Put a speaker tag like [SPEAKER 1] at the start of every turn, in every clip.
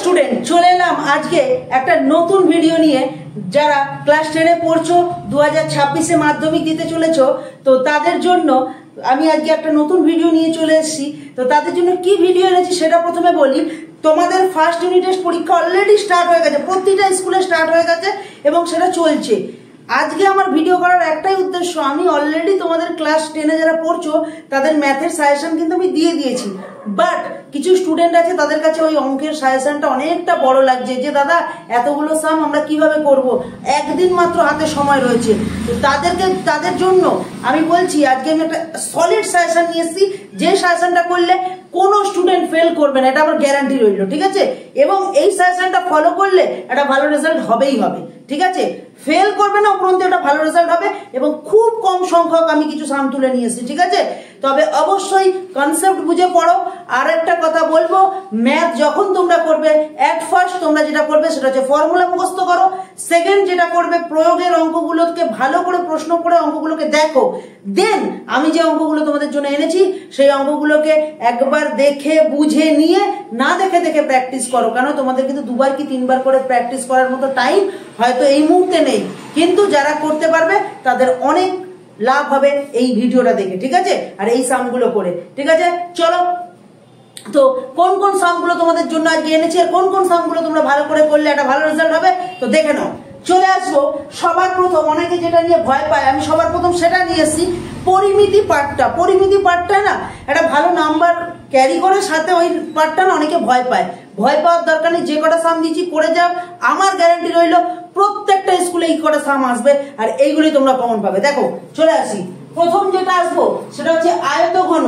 [SPEAKER 1] Student চলে এলাম আজকে একটা নতুন ভিডিও নিয়ে। যারা ক্লাস 10-এ পড়ছো, 2026-এ মাধ্যমিক দিতে চলেছো, তো তাদের জন্য আমি আজকে একটা নতুন ভিডিও নিয়ে চলে এসেছি। তো তাদের জন্য কি ভিডিও এনেছি সেটা প্রথমে বলি। তোমাদের ফার্স্ট ইউনিট টেস্ট পরীক্ষা অলরেডি স্টার্ট হয়ে গেছে, প্রতিটা স্কুলে স্টার্ট হয়ে গেছে এবং সেটা চলছে। আজকে আমার ভিডিও করার একটাই উদ্দেশ্য, আমি অলরেডি তোমাদের ক্লাস 10-এ যারা পড়ছো তাদের ম্যাথের সাজেশন কিন্তু আমি দিয়ে দিয়েছি। বাট কিছু স্টুডেন্ট আছে তাদের কাছে ওই অঙ্কের সাজেশনটা অনেকটা বড় লাগছে, যে দাদা এতগুলো সাম আমরা কিভাবে করব, একদিন মাত্র হাতে সময় রয়েছে। তো তাদের জন্য আমি বলছি আজকে আমি একটা সলিড সাজেশন নিয়ে এসেছি, যে সাজেশনটা করলে কোনো স্টুডেন্ট ফেল করবে না, এটা আমার গ্যারান্টি রইল, ঠিক আছে? এবং এই সাজেশনটা ফলো করলে একটা ভালো রেজাল্ট হবেই হবে, ঠিক আছে? ফেল করবে না, উপরন্তু একটা ভালো রেজাল্ট হবে। এবং খুব কম সংখ্যক আমি কিছু সাম তুলে নিয়ে এসেছি, ঠিক আছে? তবে অবশ্যই কনসেপ্ট বুঝে পড়ো। আর একটা কথা বলবো, ম্যাথ যখন তোমরা করবে, এট ফার্স্ট তোমরা যেটা করবে সেটা হচ্ছে ফর্মুলা মুখস্থ করো। সেকেন্ড যেটা করবে, প্রয়োগের অঙ্কগুলোকে ভালো করে প্রশ্ন করে অঙ্কগুলোকে দেখো। দেন আমি যে অঙ্কগুলো তোমাদের জন্য এনেছি সেই অঙ্কগুলোকে একবার দেখে বুঝে নিয়ে, না দেখে দেখে প্র্যাকটিস করো। কেন তোমাদের কিন্তু 2বার কি 3বার করে প্র্যাকটিস করার মতো টাইম হয়তো এই মুহূর্তে নেই, কিন্তু যারা করতে পারবে তাদের অনেক লাভ হবে এই ভিডিওটা দেখে, ঠিক আছে? আর এই সামগুলো করে, ঠিক আছে? চলো, তো কোন কোন সামগুলো তোমাদের জন্য আজকে এনেছি আর কোন কোন সামগুলো তোমরা ভালো করে করলে একটা ভালো রেজাল্ট হবে, তো দেখে নাও। চলে আসবো সবার প্রথম, অনেকে যেটা নিয়ে ভয় পায়, আমি সবার প্রথম সেটা নিয়ে এসেছি, পরিমিতি পার্টটা। পরিমিতি পার্টটা না একটা ভালো নাম্বার ক্যারি করে, সাথে ওই পার্টটা না অনেকে ভয় পায়। ভয় পাওয়ার দরকার নেই, যে কটা সাম দিচ্ছি করে যাও, আমার গ্যারান্টি রইল প্রত্যেকটা স্কুলে এই কটা সাম আসবে আর এইগুলি তোমরা কমন পাবে। দেখো চলে আসি, প্রথম যেটা আসবো সেটা হচ্ছে আয়তঘন।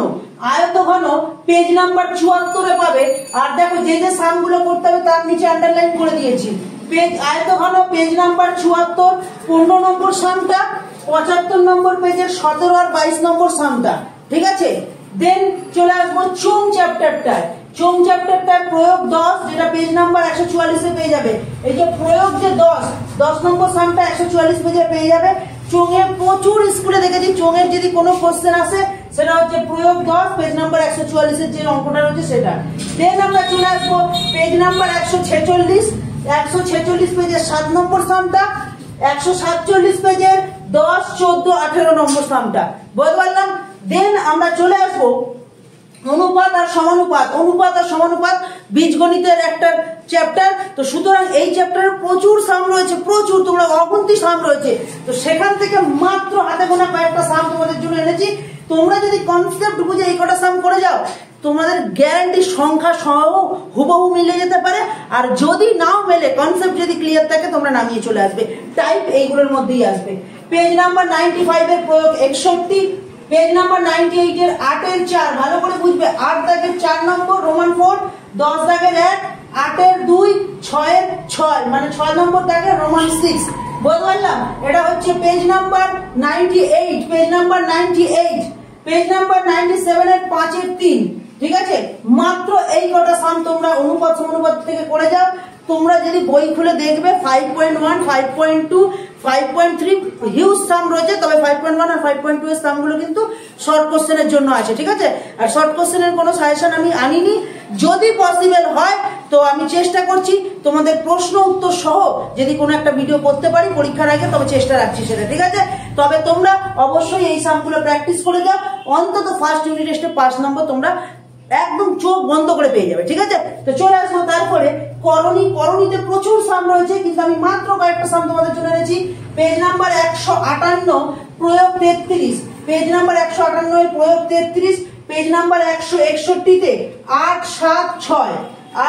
[SPEAKER 1] আয়তঘন পেজ নাম্বার 74-এ পাবে। আর দেখো যে যে সামগুলো করতে হবে তার নিচে আন্ডারলাইন করে দিয়েছি। আয়তঘন পেজ নাম্বার 74, 15 নম্বর সামটা, 75 নম্বর পেজের 17 আর 22 নম্বর সামটা, ঠিক আছে? দেন চলে আসবো চোং চ্যাপ্টারটায়। চোং চ্যাপ্টারটায় প্রয়োগ 10, যেটা পেজ নাম্বার 144-এ পেয়ে যাবে। এই যে প্রয়োগ যে 10 নম্বর সামটা 144 পেজে পেয়ে যাবে। চোঙে প্রচুর স্কুলে দেখেছি, চোঙের যদি কোনো কোশ্চেন আসে সেটা হচ্ছে প্রয়োগ 10 পেজ নাম্বার 144-এর যে অঙ্কটা রয়েছে সেটা। দেন আমরা চলে আসবো পেজ নাম্বার 146 পেজের 7 নম্বর সামটা, 147 পেজের 10, 14, 18 নম্বর সামটা, বুঝতে পারলাম? দেন আমরা চলে আসবো অনুপাত আর সমানুপাত। অনুপাত আর সমানুপাত বীজগণিতের একটা চ্যাপ্টার, তো সুতরাং এই চ্যাপ্টারে প্রচুর সাম রয়েছে, প্রচুর, তোমরা অগুন্তি সাম রয়েছে। তো সেখান থেকে মাত্র হাতে গোনা কয়েকটা সাম তোমাদের জন্য এনেছি। তোমরা যদি কনসেপ্ট বুঝে এই কটা সাম করে যাও, তোমাদের গ্যারান্টি সংখ্যা সহ হুবহু মিলে যেতে পারে। আর যদি নাও মেলে, কনসেপ্ট যদি ক্লিয়ার থাকে, তোমরা নামিয়ে চলে আসবে। টাইপ এইগুলোর মধ্যেই আসবে। পেজ নাম্বার 95-এর প্রয়োগ 61, পেজ নাম্বার 98-এর 8-এর 4, ভালো করে বুঝবে। 8 দাগের 4 নম্বর রোমান 4, 10 দাগের 1, 8-এর 2, 6-এর 6, মানে 6 নম্বর দাগের রোমান 6, বুঝতে পারলাম? এটা হচ্ছে page number 98, page number 98, page number 97-এর 5-এর 3, ঠিক আছে? মাত্র এই কটা সাম তোমরা অনুপাত সমানুপাত থেকে করে যাও। তোমরা যদি বই খুলে দেখবে 5.1, 5.2, 5.3 হিউজ সাম রয়েছে, তবে 5.1 আর 5.2 এর সামগুলো কিন্তু শর্ট কোশ্চেনের জন্য আছে, ঠিক আছে? আর শর্ট কোশ্চেনের কোনো সাজেশন আমি আনিনি। যদি পসিবল হয় তো আমি চেষ্টা করছি তোমাদের প্রশ্ন উত্তর সহ যদি কোনো একটা ভিডিও করতে পারি পরীক্ষার আগে, তবে চেষ্টা রাখছি সেটা, ঠিক আছে? তবে তোমরা অবশ্যই এই সামগুলো প্র্যাকটিস করে যাও, অন্তত ফার্স্ট ইউনিট টেস্টে 5 নম্বর তোমরা একদম চোখ বন্ধ করে পেয়ে যাবে, ঠিক আছে? তো চলে আসবো তারপরে করণী। করণীতে প্রচুর সাম রয়েছে, কিন্তু আমি মাত্র কয়েকটা সাম তোমাদের জন্য এনেছি। পেজ নাম্বার 158 প্রয়োগ 33, পেজ নাম্বার 158 প্রয়োগ 33, পেজ নাম্বার 161-তে 8, 7, 6,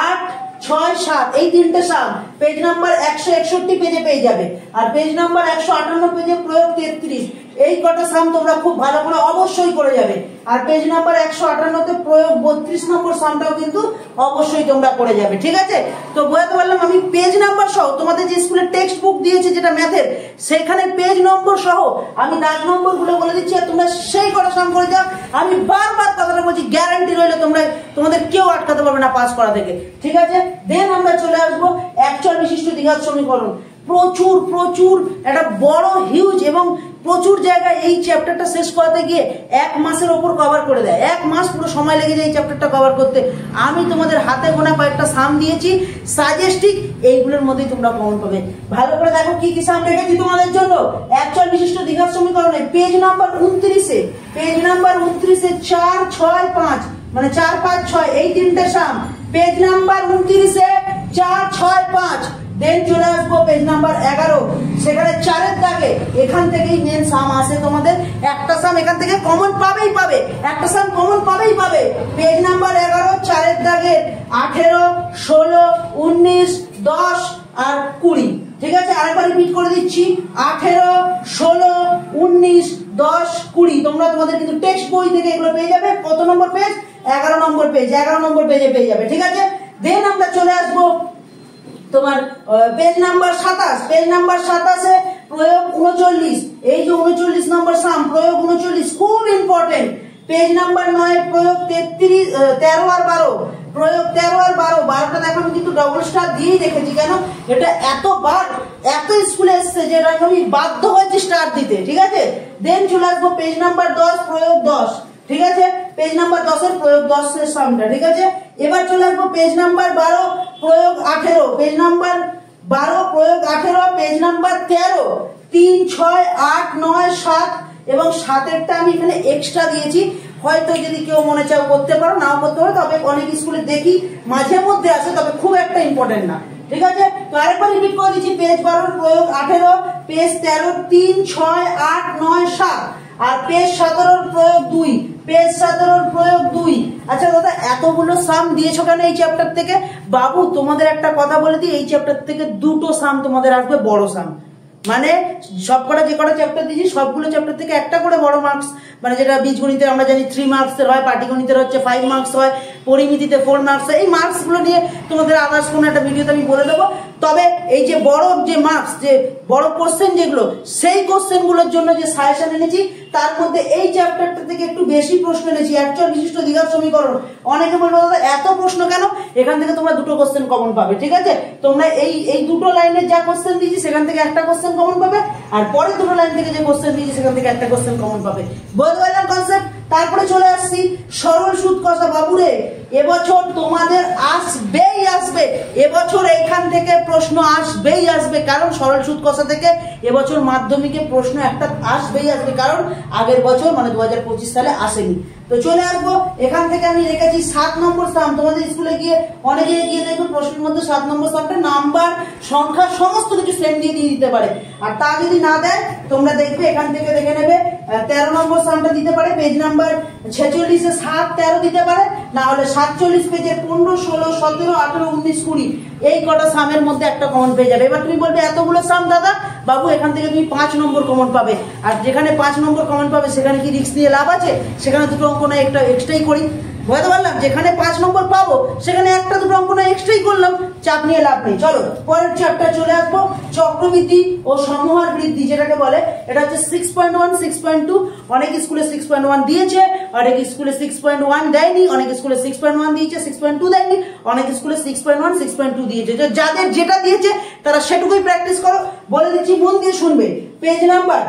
[SPEAKER 1] 8, 6, 7 এই তিনটে সাম পেজ নাম্বার 161 পেজে পেয়ে যাবে। আর পেজ নাম্বার 158 পেজে প্রয়োগ 33, এই কটা সাম তোমরা খুব ভালো করে অবশ্যই করে যাবে। আর পেজ নাম্বার 158-তে প্রয়োগ 32 নম্বর সামটাও কিন্তু অবশ্যই তোমরা করে যাবে, ঠিক আছে? তো বোঝাতে পারলাম আমি পেজ নাম্বার সহ, তোমাদের যে স্কুলে টেক্সট বুক দিয়েছে যেটা ম্যাথের, সেখানে পেজ নম্বর সহ আমি দাগ নম্বর গুলো বলে দিচ্ছি, আর তোমরা সেই কটা সাম করে যাও। আমি বারবার কথাটা বলছি, গ্যারান্টি রইলে তোমাদের কেউ আটকাতে পারবে না পাস করা থেকে, ঠিক আছে? দেন আমরা চলে আসবো একচল বিশিষ্ট দ্বিঘাত সমীকরণ। প্রচুর একটা বড় হিউজ এবং প্রচুর জায়গায় এই চ্যাপ্টারটা শেষ করাতে গিয়ে 1 মাসের ওপর কভার করে দেয়, 1 মাস পুরো সময় লেগে যায় এই চ্যাপ্টারটা কভার করতে। আমি তোমাদের হাতে গোনা কয়েকটা সাম দিয়েছি সাজেস্টিভ, এইগুলোর মধ্যেই তোমরা কমন পাবে। ভালো করে দেখো কি কি সাম রেখেছি তোমাদের জন্য। একচল বিশিষ্ট দ্বিঘাত সমীকরণে পেজ নাম্বার 29-এ, পেজ নাম্বার 29-এ 4, 6, 5 মানে 4, 5, 6 এই তিনটে সাম। Page number 29-এ 4, 6, 5। দেন চলে আসবো পেজ নাম্বার 11, সেখানে 4-এর দাগে এখান থেকেই মেন সাম আসে তোমাদের। একটা সাম এখান থেকে কমন পাবেই পাবে, একটা সাম কমন পাবেই পাবে। পেজ নাম্বার 11 4-এর দাগে 18, 16, 19, 10 আর 20। ঠিক আছে, আরেকবার রিপিট করে দিচ্ছি, 18, 16, 19, 10, 20। তোমরা তোমাদের কিন্তু টেক্সট বই থেকে এগুলো পেয়ে যাবে। কত নম্বর পেজ? 11 নম্বর পেজ, 11 নম্বর পেজে পেয়ে যাবে। ঠিক আছে, দেন আমরা চলে আসবো তোমার পেজ নাম্বার 27। পেজ নাম্বার 27-এ প্রয়োগ 39, এই যে 39 নম্বর সাম প্রয়োগ 39 খুব ইম্পর্টেন্ট। পেজ নাম্বার 9 প্রয়োগ 13 আর 12, প্রয়োগ 13 আর 12। 12টা দেখো আমি কিন্তু ডবল স্টার দিয়েই দেখেছি, কেন এটা এতবার এত স্কুলে এসছে যে আমি বাধ্য হয়েছি স্টার দিতে। ঠিক আছে, দেন চলে আসবো পেজ নাম্বার 10 প্রয়োগ 10। ঠিক আছে, পেজ নাম্বার 10-এর প্রয়োগ 10 এর সামটা। ঠিক আছে, এবার চলে আসবো পেজ নাম্বার 12 প্রয়োগ 18, পেজ নাম্বার 12 প্রয়োগ 18, পেজ নাম্বার 13 3, 6, 8, 9, 7 এবং 7-এরটা আমি এখানে এক্সট্রা দিয়েছি। হয়তো যদি কেউ মনে চাও করতে পারো, নাও করতে পারো, তবে অনেক স্কুলে দেখি মাঝে মধ্যে আসে, তবে খুব একটা ইম্পর্টেন্ট না। ঠিক আছে, তো আরেকবার রিপিট করে দিচ্ছি, পেজ 12 প্রয়োগ 18, পেজ 13 3, 6, 8, 9, 7 আর পেজ 17 প্রয়োগ 2, পেজ 17 প্রয়োগ 2। আচ্ছা দাদা, এতগুলো সাম দিয়েছো কেন এই চ্যাপ্টার থেকে? বাবু তোমাদের একটা কথা বলে দিই, এই চ্যাপ্টার থেকে 2টো সাম তোমাদের আসবে বড় সাম। মানে সবকটা যে কটা চ্যাপ্টার দিয়েছি সবগুলো চ্যাপ্টার থেকে একটা করে বড় মার্কস, মানে যেটা বীজগণিতে আমরা জানি 3 মার্কসের হয়, পাটিগণিতের হচ্ছে 5 মার্কস হয়, পরিমিতিতে 4 মার্কস। এই মার্কস গুলো নিয়ে তোমাদের আদার্স কোনো একটা ভিডিওতে আমি বলে দেবো। তবে এই যে বড় যে মার্কস, যে বড় কোশ্চেন যেগুলো, সেই কোশ্চেন গুলোর জন্য যে সাজেশন এনেছি, তার মধ্যে এই চ্যাপ্টারটা থেকে একটু বেশি প্রশ্ন এনেছি। একচল বিশিষ্ট দ্বিঘাত সমীকরণ, অনেকে বলবো দাদা এত প্রশ্ন কেন? এখান থেকে তোমরা 2টো কোশ্চেন কমন পাবে। ঠিক আছে, তোমরা এই 2টো লাইনে যা কোশ্চেন দিয়েছি সেখান থেকে একটা কোশ্চেন কমন পাবে, আর পরের 2টো লাইন থেকে যে কোশ্চেন দিয়েছি সেখান থেকে একটা কোশ্চেন কমন পাবে। বুঝতে পারলাম কনসেপ্ট? তারপরে চলে আসছি সরল সুদ কষা। বাবুরে, এবছর তোমাদের আসবেই আসবে, এবছর এইখান থেকে প্রশ্ন আসবেই আসবে, কারণ সরল সুদ কষা থেকে এবছর মাধ্যমিকে প্রশ্ন একটা আসবেই আসবে, কারণ আগের বছর মানে 2025 সালে আসেনি। তো চলে আসবো, এখান থেকে আমি রেখেছি 7 নম্বর সাম। তোমাদের স্কুলে গিয়ে অনেকে গিয়ে দেখবে প্রশ্নের মধ্যে 7 নম্বর সামটা নাম্বার সংখ্যা সমস্ত কিছু সেম দিয়ে দিতে পারে, আর তা যদি না দেয় তোমরা দেখবে এখান থেকে দেখে নেবে 13 নম্বর সামটা দিতে পারে, পেজ নাম্বার 46-এ 7, 13 দিতে পারে, না হলে 47 পেজের 15, 16, 17, 18, 19, 20 এই কটা সামের মধ্যে একটা কমন পেয়ে যাবে। এবার তুমি বলবে এতগুলো সাম দাদা, বাবু এখান থেকে তুমি 5 নম্বর কমন পাবে, আর যেখানে 5 নম্বর কমন পাবে সেখানে কি রিস্ক নিয়ে লাভ আছে? সেখানে 2টো অঙ্ক না একটা এক্সট্রাই করি। বুঝতে পারলাম, যেখানে 5 নম্বর পাবো সেখানে 1টা 2টো অঙ্ক না এক্সট্রাই করলাম, চাপ নিয়ে লাভ নেই। চলো পরের চ্যাপ্টার চলে আসবো, চক্রবৃদ্ধি ও সমহার বৃদ্ধি যেটাকে বলে। এটা হচ্ছে 6.1, 6.2। অনেক স্কুলে 6.1 দিয়েছে, অনেক স্কুলে 6.1 দেয়নি, অনেক স্কুলে 6.1 দিয়েছে, 6.2 দেয়নি, অনেক স্কুলে 6.1, 6.2 দিয়েছে। যাদের যেটা দিয়েছে তারা সেটুকুই প্র্যাকটিস করো। বলে দিচ্ছি, মন দিয়ে শুনবে। পেজ নাম্বার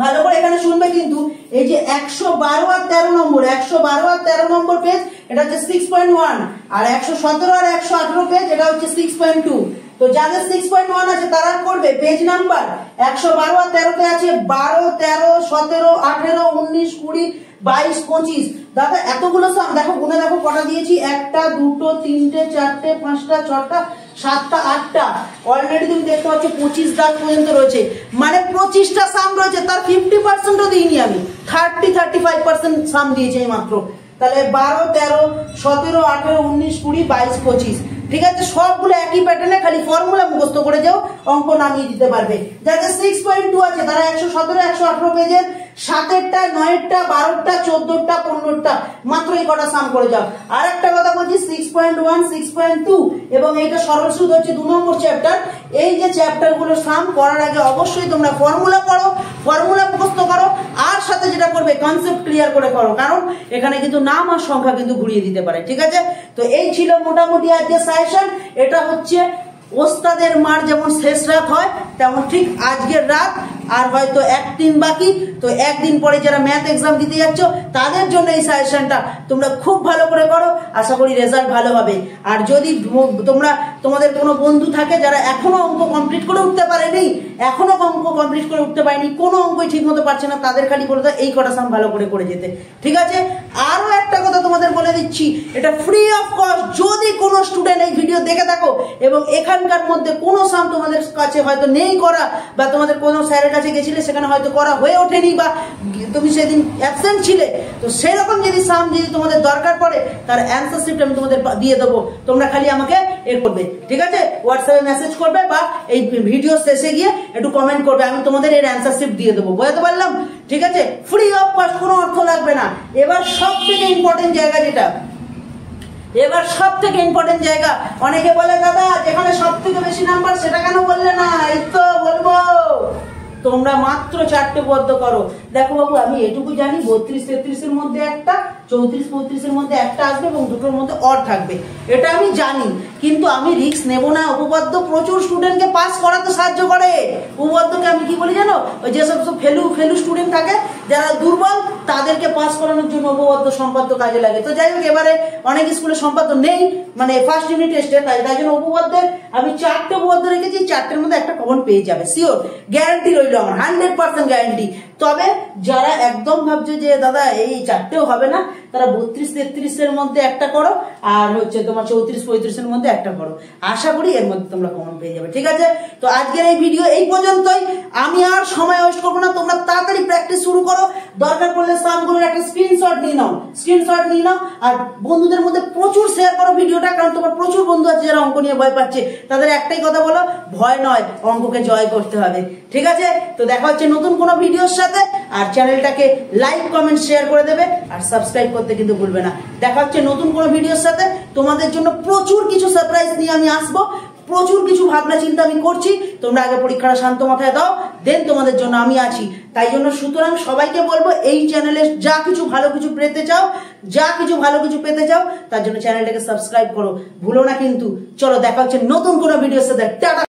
[SPEAKER 1] ভালো করে এখানে শুনবে কিন্তু, এই যে 112 আর 13 নম্বর, 112 আর 13 নম্বর পেজ এটা হচ্ছে 6.1, আর 117 আর 118 পেজ এটা হচ্ছে 6.2। তো যাদের 6.1 আছে তারা করবে পেজ নাম্বার 112 আর 13-তে আছে 12, 13, 17, 18, 19, 20, 22, 25। দাদা এতগুলো সাম দেখো, গুনে দেখো কটা দিয়েছি, 1টা 2টো 3টে 4টে 5টা 6টা 7টা 8টা। অলরেডি তুমি দেখতে পাচ্ছ 25 দাগ পর্যন্ত রয়েছে, মানে 25টা সাম রয়েছে, তার 50%ও দিইনি আমি, 30-35% সাম দিয়েছি এই মাত্র। তাহলে 12, 13, 17, 18, 19, 20, 22, 25। ঠিক আছে, সবগুলো একই প্যাটার্নে, খালি ফর্মুলা মুখস্থ করে যাও, অঙ্ক নামিয়ে দিতে পারবে। যাদের 6.2 আছে তারা 117, 118 পেজের 7-এরটা, 9-এরটা, 12-টা, 14-টা, 15-টা মাত্র এই কটা সাম করে যাও। আর একটা কথা বলছি, 6.1, 6.2 এবং এইটা সরল সুদ হচ্ছে 2 নম্বর চ্যাপ্টার। এই যে চ্যাপ্টারগুলো সাম করার আগে অবশ্যই তোমরা ফর্মুলা পড়ো, ফর্মুলা মুখস্থ করো, আর সাথে যেটা করবে কনসেপ্ট ক্লিয়ার করে করো, কারণ এখানে কিন্তু নাম আর সংখ্যা কিন্তু ঘুরিয়ে দিতে পারে। ঠিক আছে, তো এই ছিল মোটামুটি আজকে সাজেশন। এটা হচ্ছে ওস্তাদের মার যেমন শেষ রাত হয়, তেমন ঠিক আজকের রাত আর হয়তো একদিন বাকি, তো একদিন পরে যারা ম্যাথ এক্সাম দিতে যাচ্ছ তাদের জন্য এই সাজেশনটা তোমরা খুব ভালো করে করো, আশা করি রেজাল্ট ভালো হবে। আর যদি তোমাদের কোনো বন্ধু থাকে যারা এখনো অঙ্ক কমপ্লিট করে উঠতে পারেনি, এখনো অঙ্ক কমপ্লিট করে উঠতে পারেনি, কোনো অঙ্কই ঠিক মতো পারছে না, তাদের খালি বলে দাও এই কটা সাম ভালো করে করে যেতে, ঠিক আছে? আরো একটা কথা তোমাদের বলে দিচ্ছি, এটা ফ্রি অফ কস্ট। যদি কোনো স্টুডেন্ট এই ভিডিও দেখে থাকো এবং এখানকার মধ্যে কোনো সাম তোমাদের কাছে হয়তো নেই করা, বা তোমাদের কোনো স্যারের কাছে গেছিলে সেখানে হয়তো করা হয়ে ওঠেনি, বা তুমি সেদিন অ্যাবসেন্ট ছিলে, তো সেরকম যদি সাম যদি তোমাদের দরকার পড়ে তার অ্যান্সার শিট আমি তোমাদের দিয়ে দেবো। তোমরা খালি আমাকে করবে, ঠিক আছে? হোয়াটসঅ্যাপে মেসেজ করবে বা এই ভিডিও শেষে গিয়ে একটু কমেন্ট করবে, আমি তোমাদের এর অ্যান্সার শিট দিয়ে দেবো। বোঝাতে পারলাম? ঠিক আছে, ফ্রি অফ কস্ট, কোনো অর্থ লাগবে না। এবার সব থেকে ইম্পর্টেন্ট জায়গা যেটা, এবার সব থেকে ইম্পর্টেন্ট জায়গা, অনেকে বলে দাদা যেখানে সব থেকে বেশি নাম্বার সেটা কেন বললে না? এই তো বলবো, তোমরা মাত্র 4টে পদ্য করো। দেখো বাবু, আমি এটুকু জানি 32-33 এর মধ্যে একটা, 34-35 এর মধ্যে একটা আসবে এবং দুটোর মধ্যে অর থাকবে, এটা আমি জানি। কিন্তু আমি রিস্ক নেব না। উপপাদ্য প্রচুর স্টুডেন্টকে পাস করাতে সাহায্য করে। উপপাদ্যকে আমি কি বলি জানো? ওই যেসব ফেলু স্টুডেন্ট থাকে, যারা দুর্বল, তাদেরকে পাস করানোর জন্য উপপাদ্য সম্পাদ্য কাজে লাগে। তো যাই হোক, এবারে অনেক স্কুলে সম্পাদ্য নেই, মানে ফার্স্ট ইউনিট টেস্টে, তাই জন্য উপপাদ্যের আমি 4টে উপপাদ্য রেখেছি। 4টের মধ্যে একটা কমন পেয়ে যাবে, শিওর, গ্যারান্টি রইল আমার, 100% গ্যারান্টি। তবে যারা একদম ভাবছে যে দাদা এই 4টেও হবে না, তারা 32-33 এর মধ্যে একটা করো, আর হচ্ছে তোমার 34-35 এর মধ্যে একটা করো। আশা করি এর মধ্যে তোমরা কমন পেয়ে যাবে, ঠিক আছে? তো আজকের এই ভিডিও এই পর্যন্তই। আমি আর সময় ওয়েস্ট করবো না, তোমরা তাড়াতাড়ি প্র্যাকটিস শুরু করো। দরকার পড়লে সামগুলোর একটা স্ক্রিনশট নিয়ে নাও, আর বন্ধুদের মধ্যে প্রচুর শেয়ার করো ভিডিওটা, কারণ তোমার প্রচুর বন্ধু আছে যারা অঙ্ক নিয়ে ভয় পাচ্ছে। তাদের একটাই কথা বলো, ভয় নয়, অঙ্ককে জয় করতে হবে, ঠিক আছে? তো দেখা হচ্ছে নতুন কোনো ভিডিওর সাথে। আর চ্যানেলটাকে লাইক, কমেন্ট, শেয়ার করে দেবে, আর সাবস্ক্রাইব করতে কিন্তু ভুলবে না। দেখা হচ্ছে নতুন কোনো ভিডিওর সাথে। তোমাদের জন্য প্রচুর কিছু সারপ্রাইজ নিয়ে আমি আসবো, প্রচুর কিছু ভাবনা চিন্তা আমি করছি। তোমরা আগে পরীক্ষাটা শান্ত মাথায় দাও, দেন তোমাদের জন্য আমি আছি। তাই জন্য সুতরাং সবাইকে বলবো, এই চ্যানেলে যা কিছু ভালো কিছু পেতে চাও, তার জন্য চ্যানেলটাকে সাবস্ক্রাইব করো, ভুলো না কিন্তু। চলো দেখা হচ্ছে নতুন কোনো ভিডিওর সাথে। টাটা।